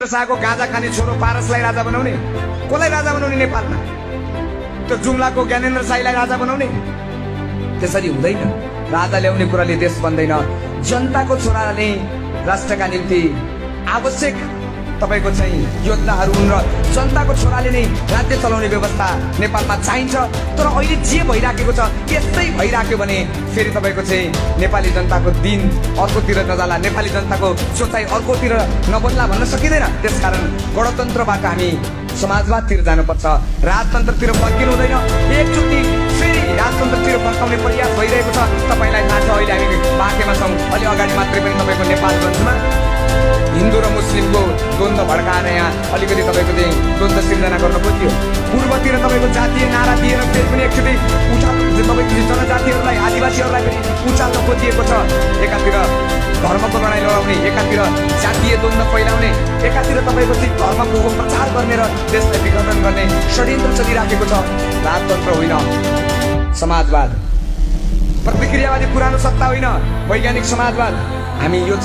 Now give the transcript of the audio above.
साको गाँजा खाने छोरो पारसलाई राजा बनाउने, कसलाई राजा बनाउने नेपालमा? त्यो जुम्लाको ज्ञानेन्द्र साईलाई राजा बनाउने? त्यसरी हुँदैन। राजा ल्याउने कुराले देश बन्दैन। जनताको छोराले राष्ट्रका निम्ति आवश्यक तपाईको चाहिँ योद्धाहरू हुन् र जनताको छोराले नै राज्य चलाउने व्यवस्था नेपालमा चाहिन्छ। तर अहिले जे भइराखेको छ यस्तै भइराख्यो भने फेरि तपाईको चाहिँ नेपाली जनताको दिन अर्कोतिर नजाला, नेपाली जनताको सोचाइ अर्कोतिर नबन्ला भन्न सकिँदैन। त्यसकारण गणतन्त्रबाट हामी समाजवादतिर जानुपर्छ, राजतन्त्रतिर फर्किनु हुँदैन। एकचोटि फेरि राजतन्त्रतिर फर्काउने प्रयास भइरहेको छ। तपाईलाई थाहा छ अहिले हामी बाँकेमा छौँ। अलि अगाडि मात्रै पनि तपाईको नेपालगञ्जमा हिन्दू र मुस्लिमको द्वन्द्व भड्काएर यहाँ अलिकति तपाईको चाहिँ द्वन्द्व सिर्जना गर्न खोजियो। पूर्वतिर तपाईको जातीय नारा दिएर फेरि पनि एकचोटि तपाईँको जनजातिहरूलाई आदिवासीहरूलाई पनि उचाल्न खोजिएको छ। एकातिर धर्मको लडाइँ लडाउने, एकातिर जातीय द्वन्द्व फैलाउने, एकातिर तपाईँको चाहिँ धर्मको प्रचार गर्ने र देशलाई विघटन गर्ने षड्यन्त्र चलिराखेको छ। राजतन्त्र होइन, समाजवाद, प्रतिक्रियावादी पुरानो सत्ता होइन, वैज्ञानिक समाजवाद। हामी यो